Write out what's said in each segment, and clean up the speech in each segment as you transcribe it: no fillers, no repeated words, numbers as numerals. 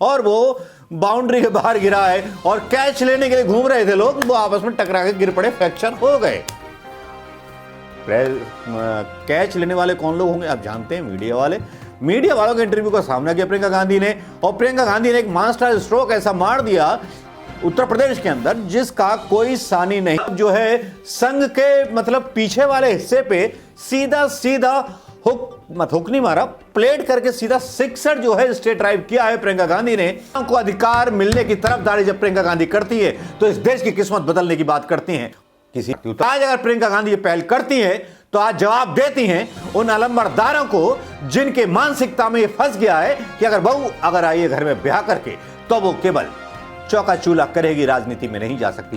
और वो बाउंड्री के बाहर गिरा है और कैच लेने के लिए घूम रहे थे लोग, वो आपस में टकरा के गिर पड़े, फ्रैक्चर हो गए। कैच लेने वाले कौन लोग होंगे आप जानते हैं, मीडिया वाले। मीडिया वालों के इंटरव्यू का सामना किया प्रियंका गांधी ने, और प्रियंका गांधी ने एक मास्टर स्ट्रोक ऐसा मार दिया उत्तर प्रदेश के अंदर जिसका कोई सानी नहीं। जो है संघ के मतलब पीछे वाले हिस्से पे सीधा सीधा हुक नहीं मारा, प्लेट करके सीधा सिक्सर जो है स्टेट ड्राइव किया है प्रियंका गांधी ने। को अधिकार मिलने की तरफदारी जब प्रियंका गांधी करती है तो इस देश की किस्मत बदलने की बात करती हैं। आज अगर प्रियंका गांधी ये पहल करती है तो आज जवाब देती हैं उन अलंबरदारों को जिनके मानसिकता में ये फंस गया है कि अगर बहू अगर आई है घर में ब्याह करके तो वो केवल चौका चूल्हा करेगी, राजनीति में नहीं जा सकती।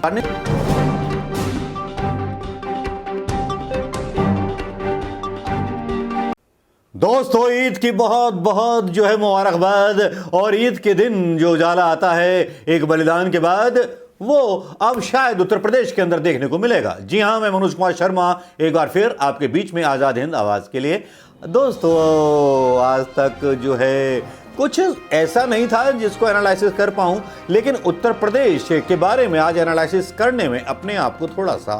दोस्तों ईद की बहुत बहुत जो है मुबारकबाद। और ईद के दिन जो उजाला आता है एक बलिदान के बाद, वो अब शायद उत्तर प्रदेश के अंदर देखने को मिलेगा। जी हां, मैं मनोज कुमार शर्मा एक बार फिर आपके बीच में आजाद हिंद आवाज के लिए। दोस्तों आज तक जो है कुछ ऐसा नहीं था जिसको एनालिसिस कर पाऊं, लेकिन उत्तर प्रदेश के बारे में आज एनालिसिस करने में अपने आप को थोड़ा सा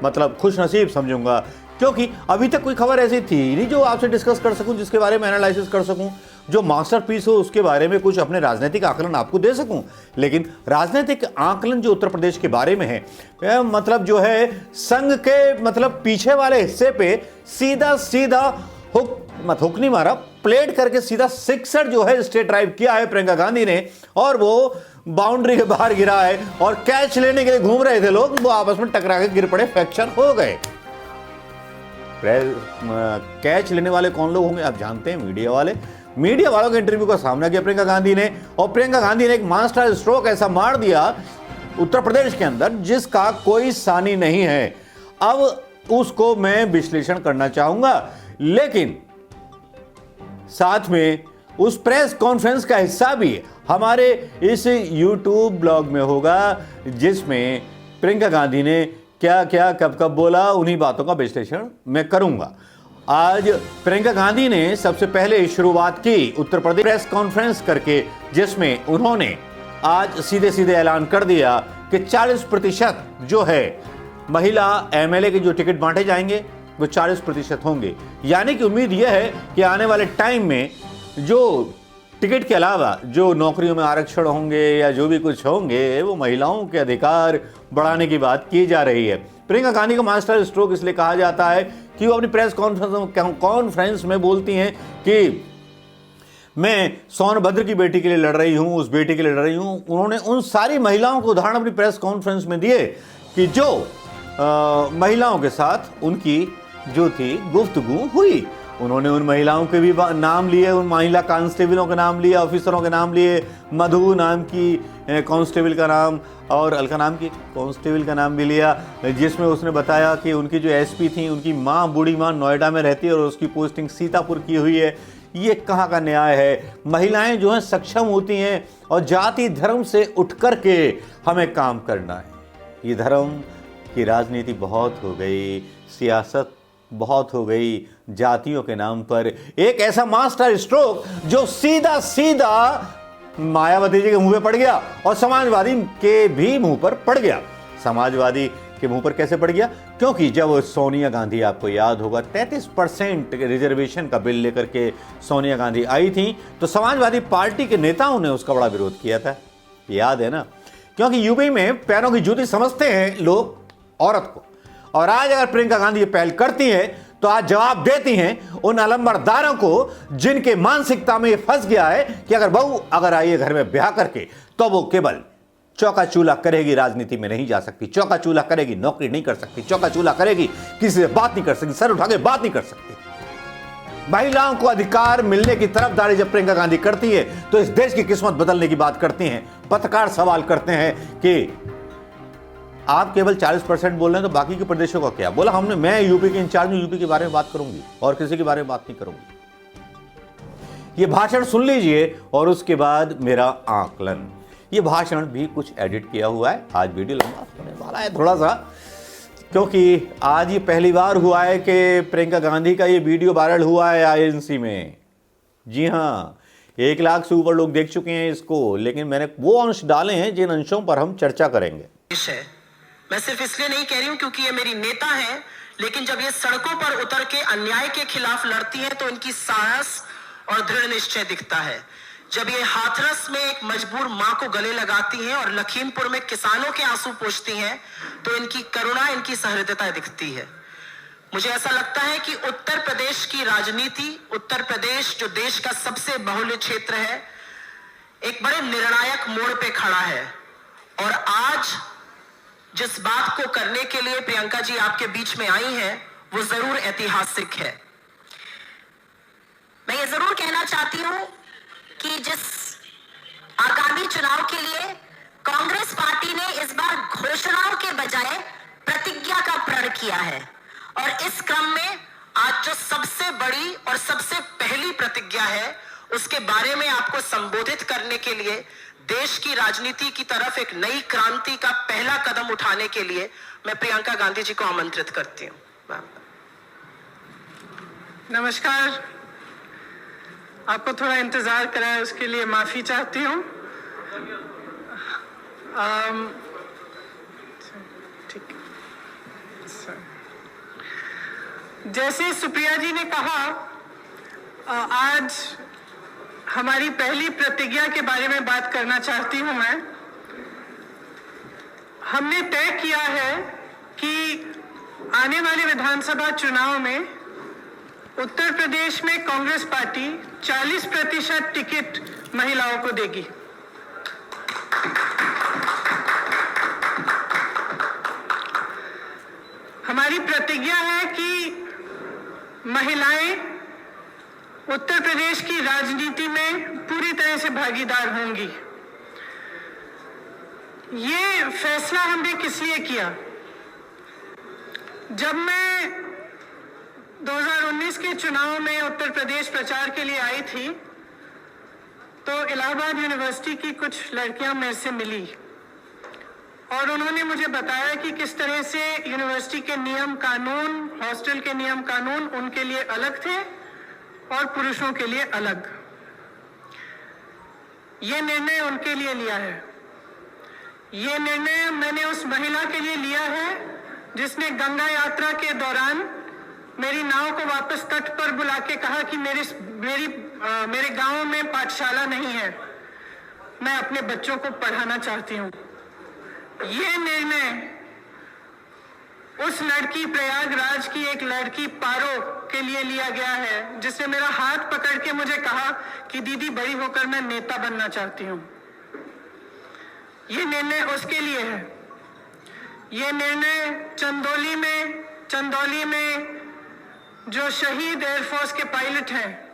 मतलब खुश नसीब समझूंगा, क्योंकि अभी तक कोई खबर ऐसी थी नहीं जो आपसे डिस्कस कर सकूं, जिसके बारे में एनालिसिस कर सकूं, जो मास्टरपीस हो उसके बारे में कुछ अपने राजनीतिक आकलन आपको दे सकूं। लेकिन राजनीतिक आकलन जो उत्तर प्रदेश के बारे में है, मतलब जो है संघ के मतलब पीछे वाले हिस्से पे सीधा सीधा हुक नहीं मारा, प्लेट करके सीधा सिक्सर जो है स्टेट ड्राइव किया है प्रियंका गांधी ने, और वो बाउंड्री के बाहर गिरा है और कैच लेने के लिए घूम रहे थे लोग, वो आपस में टकरा के गिर पड़े, फ्रैक्चर हो गए। कैच लेने वाले कौन लोग होंगे आप जानते हैं, मीडिया वाले। मीडिया वालों के इंटरव्यू का सामना किया प्रियंका गांधी ने, और प्रियंका गांधी ने एक मास्टर स्ट्रोक ऐसा मार दिया उत्तर प्रदेश के अंदर जिसका कोई सानी नहीं है। अब उसको मैं विश्लेषण करना चाहूंगा, लेकिन साथ में उस प्रेस कॉन्फ्रेंस का हिस्सा भी हमारे इस YouTube ब्लॉग में होगा, जिसमें प्रियंका गांधी ने क्या क्या कब कब बोला, उन्हीं बातों का विश्लेषण मैं करूंगा। आज प्रियंका गांधी ने सबसे पहले शुरुआत की उत्तर प्रदेश प्रेस कॉन्फ्रेंस करके, जिसमें उन्होंने आज सीधे सीधे ऐलान कर दिया कि 40% जो है महिला MLA के जो टिकट बांटे जाएंगे वो 40% होंगे। यानी कि उम्मीद यह है कि आने वाले टाइम में जो टिकट के अलावा जो नौकरियों में आरक्षण होंगे या जो भी कुछ होंगे, वो महिलाओं के अधिकार बढ़ाने की बात की जा रही है। प्रियंका गांधी का मास्टर स्ट्रोक इसलिए कहा जाता है कि वो अपनी प्रेस कॉन्फ्रेंस में बोलती हैं कि मैं सोनभद्र की बेटी के लिए लड़ रही हूं, उस बेटी के लिए लड़ रही हूं। उन्होंने उन सारी महिलाओं को उदाहरण अपनी प्रेस कॉन्फ्रेंस में दिए कि जो महिलाओं के साथ उनकी जो थी गुफ्तगू हुई। उन्होंने उन महिलाओं के भी नाम लिए, उन महिला कांस्टेबलों के नाम लिए, ऑफिसरों के नाम लिए, मधु नाम की कांस्टेबल का नाम और अलका नाम की कांस्टेबल का नाम भी लिया, जिसमें उसने बताया कि उनकी जो SP थी उनकी माँ, बूढ़ी माँ नोएडा में रहती है और उसकी पोस्टिंग सीतापुर की हुई है। ये कहाँ का न्याय है? महिलाएं जो हैं सक्षम होती हैं और जाति धर्म से उठ कर के हमें काम करना है। ये धर्म की राजनीति बहुत हो गई, सियासत बहुत हो गई, जातियों के नाम पर। एक ऐसा मास्टर स्ट्रोक जो सीधा सीधा मायावती जी के मुंह पे पड़ गया और समाजवादी के भी मुंह पर पड़ गया। समाजवादी के मुंह पर कैसे पड़ गया? क्योंकि जब सोनिया गांधी, आपको याद होगा 33% रिजर्वेशन का बिल लेकर के सोनिया गांधी आई थी, तो समाजवादी पार्टी के नेताओं ने उसका बड़ा विरोध किया था, याद है ना? क्योंकि यूपी में पैरों की जूती समझते हैं लोग औरत को। और आज अगर प्रियंका गांधी ये पहल करती है तो आज जवाब देती हैं उन अलंबरदारों को जिनके मानसिकता में ये फंस गया है कि अगर बहू अगर आई है घर में ब्याह करके तो वो केवल चौका चूल्हा करेगी, राजनीति में नहीं जा सकती। चौका चूल्हा करेगी, नौकरी नहीं कर सकती। चौका चूल्हा करेगी, किसी से बात नहीं कर सकती, सर उठा के बात नहीं कर सकती। महिलाओं को अधिकार मिलने की तरफदारी जब प्रियंका गांधी करती है तो इस देश की किस्मत बदलने की बात करती हैं। पत्रकार सवाल करते हैं कि आप केवल 40% बोल रहे हैं तो बाकी के प्रदेशों का क्या? बोला हमने, मैं यूपी के इंचार्ज हूं, यूपी के बारे में बात करूंगी और किसी के बारे में बात नहीं करूंगी। ये भाषण सुन लीजिए और उसके बाद मेरा आकलन। ये भाषण भी कुछ एडिट किया हुआ है, आज वीडियो लंबा होने वाला है थोड़ा सा, क्योंकि आज ये पहली बार हुआ है कि प्रियंका गांधी का ये वीडियो वायरल हुआ है INC में। जी हाँ, 1 लाख से ऊपर लोग देख चुके हैं इसको, लेकिन मैंने वो अंश डाले हैं जिन अंशों पर हम चर्चा करेंगे। मैं सिर्फ इसलिए नहीं कह रही हूं क्योंकि ये मेरी नेता है, लेकिन जब ये सड़कों पर उतर के अन्याय के खिलाफ लड़ती है तो इनकी साहस और दृढ़ निश्चय दिखता है। जब ये हाथरस में एक मजबूर मां को गले लगाती हैं और लखीमपुर में किसानों के आंसू पोंछती हैं तो इनकी करुणा, इनकी सहृदयता दिखती है। मुझे ऐसा लगता है कि उत्तर प्रदेश की राजनीति, उत्तर प्रदेश जो देश का सबसे बहुल्य क्षेत्र है, एक बड़े निर्णायक मोड़ पे खड़ा है। और आज जिस बात को करने के लिए प्रियंका जी आपके बीच में आई हैं, वो जरूर ऐतिहासिक है। मैं ये जरूर कहना चाहती हूं कि जिस आगामी चुनाव के लिए कांग्रेस पार्टी ने इस बार घोषणाओं के बजाय प्रतिज्ञा का प्रण किया है, और इस क्रम में आज जो सबसे बड़ी और सबसे पहली प्रतिज्ञा है, उसके बारे में आपको संबोधित करने के लिए, देश की राजनीति की तरफ एक नई क्रांति का पहला कदम उठाने के लिए मैं प्रियंका गांधी जी को आमंत्रित करती हूं। नमस्कार। आपको थोड़ा इंतजार कराया उसके लिए माफी चाहती हूं। ठीक है। जैसे सुप्रिया जी ने कहा, आज हमारी पहली प्रतिज्ञा के बारे में बात करना चाहती हूं मैं। हमने तय किया है कि आने वाले विधानसभा चुनाव में उत्तर प्रदेश में कांग्रेस पार्टी 40% टिकट महिलाओं को देगी। हमारी प्रतिज्ञा है कि महिलाएं उत्तर प्रदेश की राजनीति में पूरी तरह से भागीदार होंगी। ये फैसला हमने किस लिए किया? जब मैं 2019 के चुनाव में उत्तर प्रदेश प्रचार के लिए आई थी, तो इलाहाबाद यूनिवर्सिटी की कुछ लड़कियां मेरे से मिली और उन्होंने मुझे बताया कि किस तरह से यूनिवर्सिटी के नियम कानून, हॉस्टल के नियम कानून उनके लिए अलग थे और पुरुषों के लिए अलग। ये निर्णय उनके लिए लिया है। ये निर्णय मैंने उस महिला के लिए लिया है जिसने गंगा यात्रा के दौरान मेरी नाव को वापस तट पर बुला के कहा कि मेरे गांव में पाठशाला नहीं है, मैं अपने बच्चों को पढ़ाना चाहती हूँ। ये निर्णय उस लड़की, प्रयागराज की एक लड़की पारो के लिए लिया गया है जिसने मेरा हाथ पकड़ के मुझे कहा कि दीदी बड़ी होकर मैं नेता बनना चाहती हूँ। ये निर्णय उसके लिए है। ये निर्णय चंदौली में जो शहीद एयरफोर्स के पायलट हैं,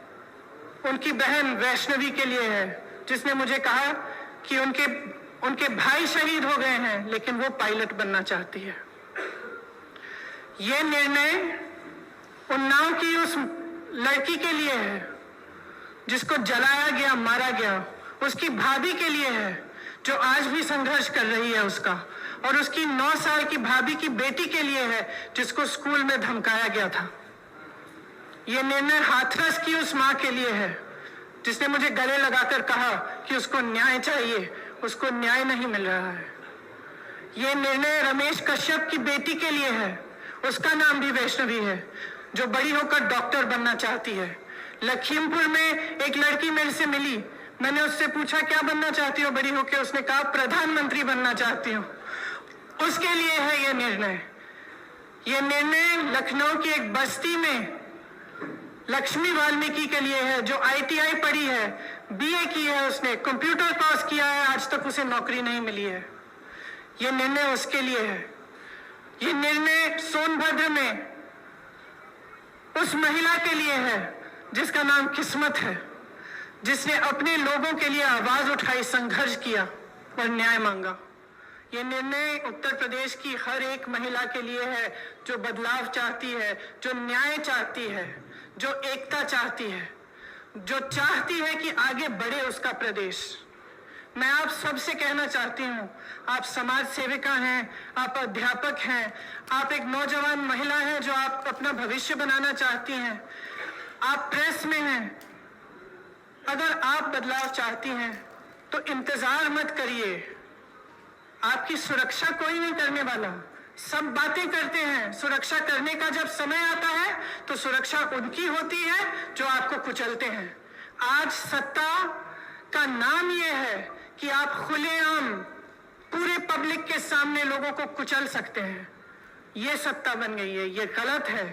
उनकी बहन वैष्णवी के लिए है, जिसने मुझे कहा कि उनके भाई शहीद हो गए हैं लेकिन वो पायलट बनना चाहती है। ये निर्णय उन्नाव की उस लड़की के लिए है जिसको जलाया गया, मारा गया, उसकी भाभी के लिए है जो आज भी संघर्ष कर रही है उसका, और उसकी 9 साल की भाभी की बेटी के लिए है जिसको स्कूल में धमकाया गया था। ये निर्णय हाथरस की उस मां के लिए है जिसने मुझे गले लगाकर कहा कि उसको न्याय चाहिए, उसको न्याय नहीं मिल रहा है। ये निर्णय रमेश कश्यप की बेटी के लिए है, उसका नाम भी वैष्णवी है, जो बड़ी होकर डॉक्टर बनना चाहती है। लखीमपुर में एक लड़की मेरे से मिली, मैंने उससे पूछा क्या बनना चाहती हो बड़ी होकर, उसने कहा प्रधानमंत्री बनना चाहती हूँ। उसके लिए है ये निर्णय। ये निर्णय लखनऊ की एक बस्ती में लक्ष्मी वाल्मीकि के लिए है जो ITI पढ़ी है, BA की है, उसने कंप्यूटर कोर्स किया है, आज तक उसे नौकरी नहीं मिली है। ये निर्णय उसके लिए है। ये निर्णय सोनभद्र में उस महिला के लिए है जिसका नाम किस्मत है, जिसने अपने लोगों के लिए आवाज उठाई, संघर्ष किया और न्याय मांगा। ये निर्णय उत्तर प्रदेश की हर एक महिला के लिए है जो बदलाव चाहती है, जो न्याय चाहती है, जो एकता चाहती है, जो चाहती है कि आगे बढ़े उसका प्रदेश। मैं आप सबसे कहना चाहती हूँ, आप समाज सेविका हैं, आप अध्यापक हैं, आप एक नौजवान महिला हैं जो आप अपना भविष्य बनाना चाहती हैं, आप प्रेस में हैं, अगर आप बदलाव चाहती हैं तो इंतजार मत करिए। आपकी सुरक्षा कोई नहीं करने वाला। सब बातें करते हैं, सुरक्षा करने का जब समय आता है तो सुरक्षा उनकी होती है जो आपको कुचलते हैं। आज सत्ता का नाम यह है कि आप खुलेआम पूरे पब्लिक के सामने लोगों को कुचल सकते हैं। ये सत्ता बन गई है, ये गलत है।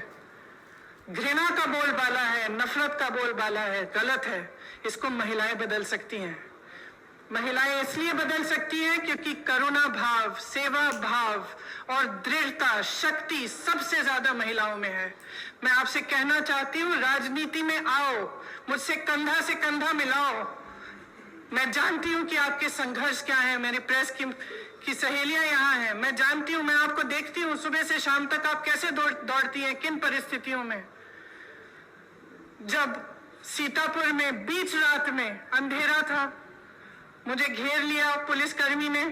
घृणा का बोलबाला है, नफरत का बोलबाला है, गलत है। इसको महिलाएं बदल सकती हैं। महिलाएं इसलिए बदल सकती हैं क्योंकि करुणा भाव, सेवा भाव और दृढ़ता, शक्ति सबसे ज्यादा महिलाओं में है। मैं आपसे कहना चाहती हूं, राजनीति में आओ, मुझसे कंधा से कंधा मिलाओ। मैं जानती हूं कि आपके संघर्ष क्या है। मेरी प्रेस की सहेलियां यहाँ हैं, मैं जानती हूं, मैं आपको देखती हूं सुबह से शाम तक आप कैसे दौड़ती हैं, किन परिस्थितियों में। जब सीतापुर में बीच रात में अंधेरा था, मुझे घेर लिया पुलिसकर्मी ने,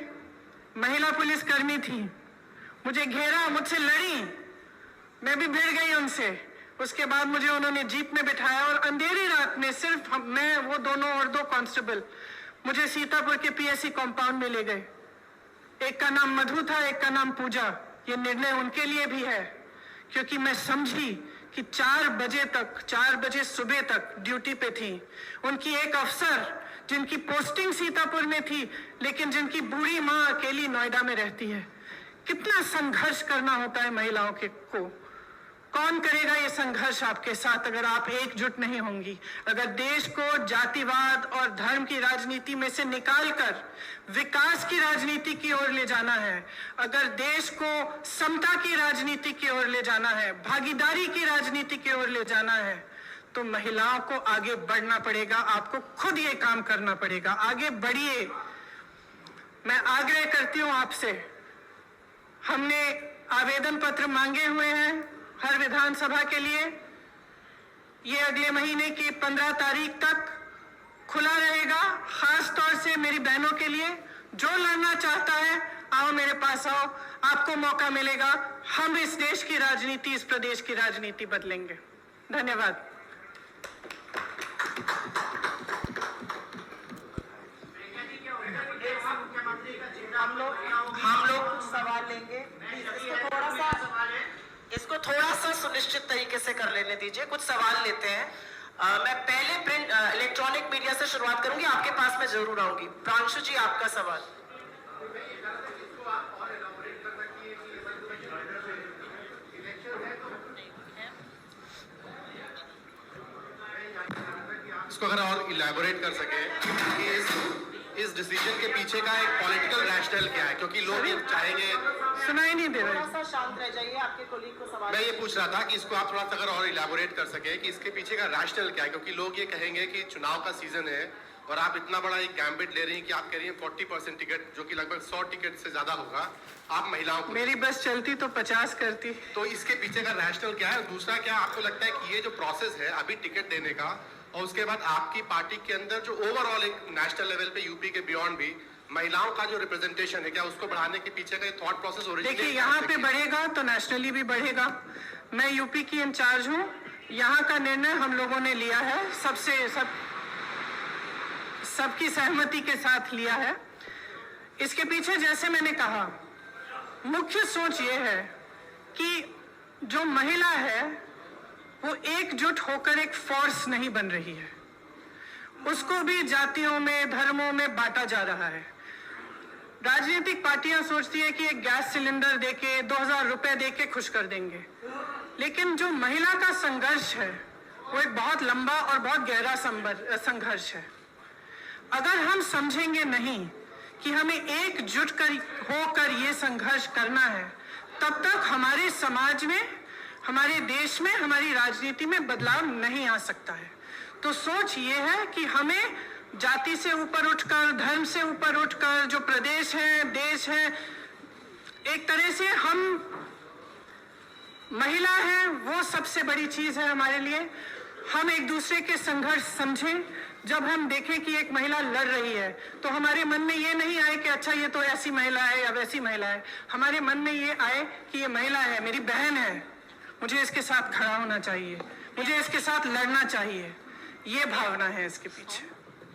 महिला पुलिसकर्मी थी, मुझे घेरा, मुझसे लड़ी, मैं भी भिड़ गई उनसे। उसके बाद मुझे उन्होंने जीप में बिठाया और अंधेरी रात में सिर्फ मैं, वो दोनों और 2 कांस्टेबल मुझे सीतापुर के पीएससी कंपाउंड में ले गए। एक का नाम मधु था, एक का नाम पूजा। ये निर्णय उनके लिए भी है क्योंकि मैं समझी कि 4 बजे सुबह तक ड्यूटी पे थी। उनकी एक अफसर जिनकी पोस्टिंग सीतापुर में थी लेकिन जिनकी बूढ़ी माँ अकेली नोएडा में रहती है। कितना संघर्ष करना होता है महिलाओं को। कौन करेगा ये संघर्ष आपके साथ अगर आप एकजुट नहीं होंगी? अगर देश को जातिवाद और धर्म की राजनीति में से निकालकर विकास की राजनीति की ओर ले जाना है, अगर देश को समता की राजनीति की ओर ले जाना है, भागीदारी की राजनीति की ओर ले जाना है, तो महिलाओं को आगे बढ़ना पड़ेगा। आपको खुद ये काम करना पड़ेगा। आगे बढ़िए। मैं आग्रह करती हूं आपसे, हमने आवेदन पत्र मांगे हुए हैं हर विधानसभा के लिए। ये अगले महीने की 15 तारीख तक खुला रहेगा। खास तौर से मेरी बहनों के लिए, जो लड़ना चाहता है आओ मेरे पास आओ, आपको मौका मिलेगा। हम इस देश की राजनीति, इस प्रदेश की राजनीति बदलेंगे। धन्यवाद। हम लोग सवाल लेंगे। इसको थोड़ा सा सुनिश्चित तरीके से कर लेने दीजिए। कुछ सवाल लेते हैं। मैं पहले प्रिंट इलेक्ट्रॉनिक मीडिया से शुरुआत करूंगी, आपके पास मैं जरूर आऊंगी। प्रांशु जी, आपका सवाल। इसको अगर और इलैबोरेट कर सके कि इस डिसीजन के पीछे का एक पॉलिटिकल रैशनल क्या है, क्योंकि लोग ये चाहेंगे। सुनाई नहीं दे रहा। थोड़ा सा शांत रह जाइए, आपके कोलीग को सवाल। मैं ये पूछ रहा था कि इसको आप थोड़ा सा अगर और इलैबोरेट कर सके कि इसके पीछे का रैशनल क्या है, क्योंकि लोग ये कहेंगे कि चुनाव का सीजन है और आप इतना बड़ा एक गैम्बिट ले रही हैं कि आप कह रही हैं 40% टिकट, जो कि लगभग 100 टिकट से ज्यादा होगा, आप महिलाओं को। मेरी बस चलती तो 50 करती। तो इसके पीछे का रैशनल क्या है? दूसरा, क्या आपको लगता है कि ये जो प्रोसेस है अभी टिकट देने का और उसके बाद आपकी पार्टी के अंदर जो ओवरऑल एक नेशनल लेवल पे, यूपी के बियॉन्ड भी महिलाओं का जो रिप्रेजेंटेशन है, क्या उसको बढ़ाने के पीछे का थॉट प्रोसेस ओरिजिनली? देखिए, यहाँ पे बढ़ेगा तो नेशनली भी बढ़ेगा। मैं यूपी की इंचार्ज हूँ। यहाँ का निर्णय हम लोगों ने लिया है, सबकी सहमति के साथ लिया है। इसके पीछे, जैसे मैंने कहा, मुख्य सोच ये है कि जो महिला है वो एकजुट होकर एक फोर्स नहीं बन रही है। उसको भी जातियों में, धर्मों में बांटा जा रहा है। राजनीतिक पार्टियां सोचती है कि एक गैस सिलेंडर देके, 2000 रुपए देके खुश कर देंगे, लेकिन जो महिला का संघर्ष है वो एक बहुत लंबा और बहुत गहरा संघर्ष है। अगर हम समझेंगे नहीं कि हमें एकजुट होकर ये संघर्ष करना है, तब तक हमारे समाज में, हमारे देश में, हमारी राजनीति में बदलाव नहीं आ सकता है। तो सोच ये है कि हमें जाति से ऊपर उठकर, धर्म से ऊपर उठकर, जो प्रदेश है, देश है, एक तरह से हम महिला है, वो सबसे बड़ी चीज है हमारे लिए। हम एक दूसरे के संघर्ष समझें। जब हम देखें कि एक महिला लड़ रही है तो हमारे मन में ये नहीं आए कि अच्छा ये तो ऐसी महिला है या वैसी महिला है। हमारे मन में ये आए कि ये महिला है, मेरी बहन है, मुझे इसके साथ खड़ा होना चाहिए, मुझे इसके साथ लड़ना चाहिए। ये भावना है इसके पीछे।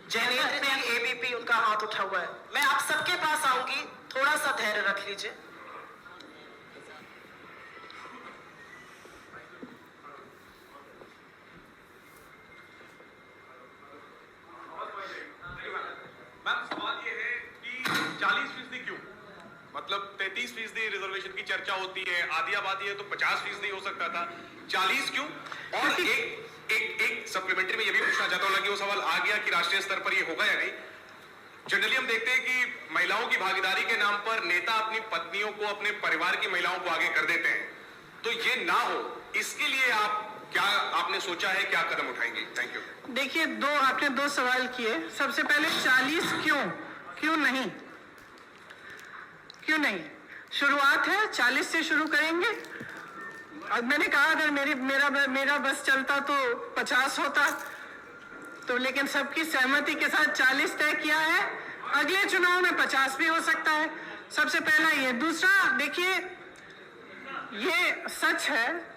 जयनेन्द्र जी एबीपी उनका हाथ उठा हुआ है। मैं आप सबके पास आऊंगी, थोड़ा सा धैर्य रख लीजिए। मैम सवाल ये है कि 40% क्यों? मतलब 33% रिजर्वेशन की चर्चा होती है, आदियाबादी है तो 50% हो सकता था, 40 क्यों? और एक सप्लीमेंट्री में ये भी पूछना चाहता हूँ कि वो सवाल आ गया कि राष्ट्रीय स्तर पर ये होगा या नहीं। जनरली हम देखते हैं कि महिलाओं की भागीदारी के नाम पर नेता अपनी पत्नियों को, अपने परिवार की महिलाओं को आगे कर देते हैं, तो ये ना हो इसके लिए आपने सोचा है, क्या कदम उठाएंगे? Thank you. देखिए, आपने दो सवाल किए। सबसे पहले 40 क्यों नहीं? क्यों नहीं? शुरुआत है, 40 से शुरू करेंगे। अब मैंने कहा अगर मेरा बस चलता तो 50 होता, तो लेकिन सबकी सहमति के साथ 40 तय किया है। अगले चुनाव में 50 भी हो सकता है। सबसे पहला ये। दूसरा, देखिए, ये सच है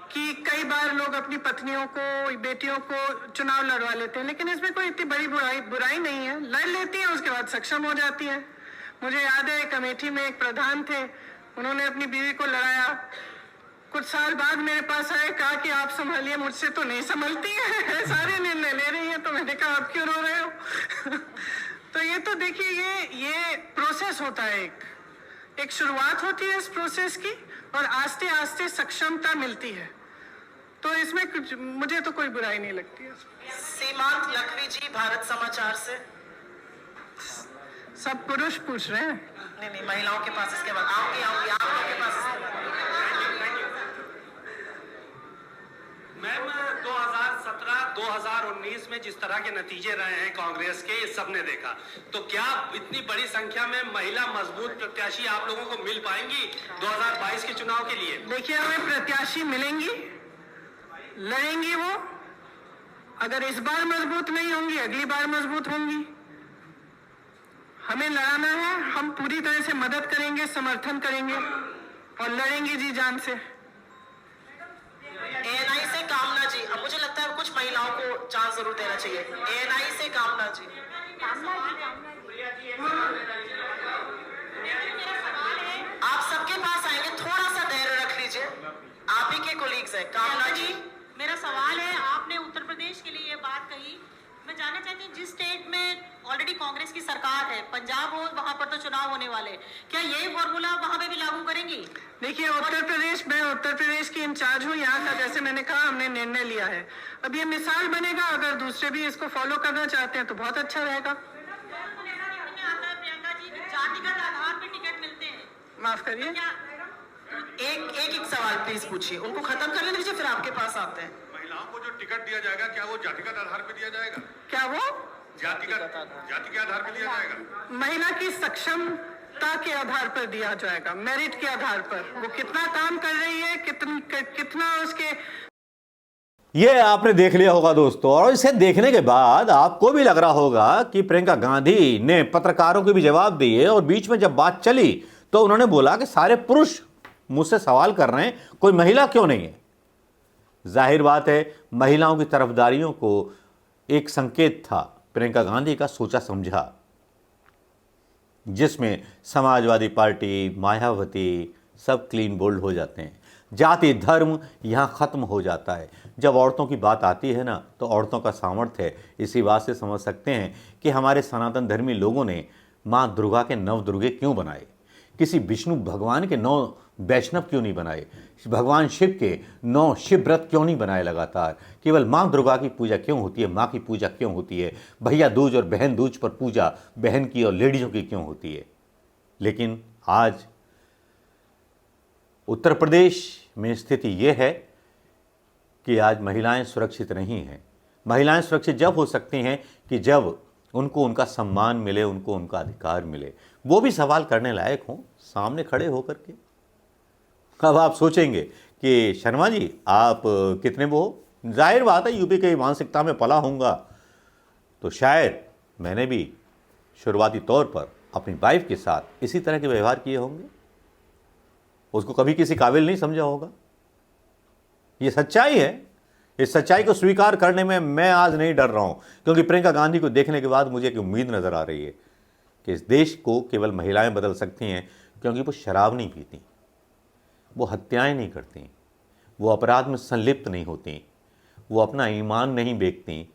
कि कई बार लोग अपनी पत्नियों को, बेटियों को चुनाव लड़वा लेते हैं, लेकिन इसमें कोई इतनी बड़ी बुराई नहीं है। लड़ लेती हैं, उसके बाद सक्षम हो जाती हैं। मुझे याद है, कमेटी में एक प्रधान थे, उन्होंने अपनी बीवी को लड़ाया। कुछ साल बाद मेरे पास आए, कहा कि आप संभालिए, मुझसे तो नहीं संभलती है, सारे निर्णय ले रही हैं। तो मैंने कहा आप क्यों रो रहे हो? तो ये तो देखिए, ये प्रोसेस होता है। एक शुरुआत होती है इस प्रोसेस की, और आस्ते आस्ते सक्षमता मिलती है। तो इसमें कुछ, मुझे तो कोई बुराई नहीं लगती है। सीमांत लखवी जी, भारत समाचार से। सब पुरुष पूछ रहे हैं। नहीं, महिलाओं के पास इसके बाद आऊंगी आप लोगों के पास इसके बाद। मैम, 2017-2019 में जिस तरह के नतीजे रहे हैं कांग्रेस के, ये सबने देखा। तो क्या इतनी बड़ी संख्या में महिला मजबूत प्रत्याशी आप लोगों को मिल पाएंगी 2022 के चुनाव के लिए? देखिए, हमें प्रत्याशी मिलेंगी, लड़ेंगी वो। अगर इस बार मजबूत नहीं होंगी, अगली बार मजबूत होंगी। हमें लड़ाना है, हम पूरी तरह से मदद करेंगे, समर्थन करेंगे और लड़ेंगे जी जान से। एएनआई से कामना जी, अब मुझे लगता है कुछ महिलाओं को चांस जरूर देना चाहिए। एएनआई से कामना जी। आप सबके पास आएंगे, थोड़ा सा धैर्य रख लीजिए, आप ही के कोलीग्स हैं। कामना जी, मेरा सवाल है, आपने उत्तर प्रदेश के लिए ये बात कही, मैं जानना चाहती हूँ जिस स्टेट में ऑलरेडी कांग्रेस की सरकार है, पंजाब हो, वहां पर तो चुनाव होने वाले, क्या यही फॉर्मूला वहां पे भी लागू करेंगी? देखिए, मैं उत्तर प्रदेश की इंचार्ज हूँ यहाँ का। जैसे मैंने कहा, हमने निर्णय लिया है। अब ये मिसाल बनेगा, अगर दूसरे भी इसको फॉलो करना चाहते हैं तो बहुत अच्छा रहेगा। प्रियंका जी, जातिगत आधार पर टिकट मिलते हैं। माफ करिए, एक सवाल प्लीज पूछिए, उनको खत्म कर लीजिए, फिर आपके पास आते हैं। महिलाओं को जो टिकट दिया जाएगा, क्या वो जातिगत आधार पर दिया जाएगा? क्या वो जाति के आधार पर दिया जाएगा? महिला की सक्षमता के आधार पर दिया जाएगा, मेरिट के आधार पर। वो कितना काम कर रही है, कितना उसके। ये आपने देख लिया होगा दोस्तों, और इसे देखने के बाद आपको भी लग रहा होगा कि प्रियंका गांधी ने पत्रकारों के भी जवाब दिए, और बीच में जब बात चली तो उन्होंने बोला कि सारे पुरुष मुझसे सवाल कर रहे हैं, कोई महिला क्यों नहीं है? जाहिर बात है, महिलाओं की तरफदारियों को एक संकेत था प्रियंका गांधी का सोचा समझा, जिसमें समाजवादी पार्टी, मायावती सब क्लीन बोल्ड हो जाते हैं। जाति धर्म यहाँ ख़त्म हो जाता है। जब औरतों की बात आती है ना, तो औरतों का सामर्थ्य है। इसी बात से समझ सकते हैं कि हमारे सनातन धर्मी लोगों ने माँ दुर्गा के 9 दुर्गे क्यों बनाए, किसी विष्णु भगवान के 9 वैष्णव क्यों नहीं बनाए, भगवान शिव के 9 शिव व्रत क्यों नहीं बनाए लगातार। केवल माँ दुर्गा की पूजा क्यों होती है, माँ की पूजा क्यों होती है, भैया दूज और बहन दूज पर पूजा बहन की और लेडीज़ों की क्यों होती है। लेकिन आज उत्तर प्रदेश में स्थिति यह है कि आज महिलाएं सुरक्षित नहीं हैं। महिलाएं सुरक्षित जब हो सकती हैं कि जब उनको उनका सम्मान मिले, उनको उनका अधिकार मिले, वो भी सवाल करने लायक हों सामने खड़े होकर के। अब आप सोचेंगे कि शर्मा जी आप कितने वो हो, जाहिर बात है यूपी की मानसिकता में पला होऊंगा, तो शायद मैंने भी शुरुआती तौर पर अपनी वाइफ के साथ इसी तरह के व्यवहार किए होंगे, उसको कभी किसी काबिल नहीं समझा होगा। ये सच्चाई है। इस सच्चाई को स्वीकार करने में मैं आज नहीं डर रहा हूं, क्योंकि प्रियंका गांधी को देखने के बाद मुझे एक उम्मीद नजर आ रही है कि इस देश को केवल महिलाएं बदल सकती हैं, क्योंकि वो शराब नहीं पीती, वो हत्याएं नहीं करती, वो अपराध में संलिप्त नहीं होती, वो अपना ईमान नहीं बेचती,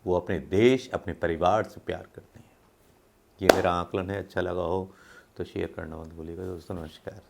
वो अपने देश, अपने परिवार से प्यार करती हैं। ये मेरा आकलन है। अच्छा लगा हो तो शेयर करना मत भूलिएगा दोस्तों। नमस्कार।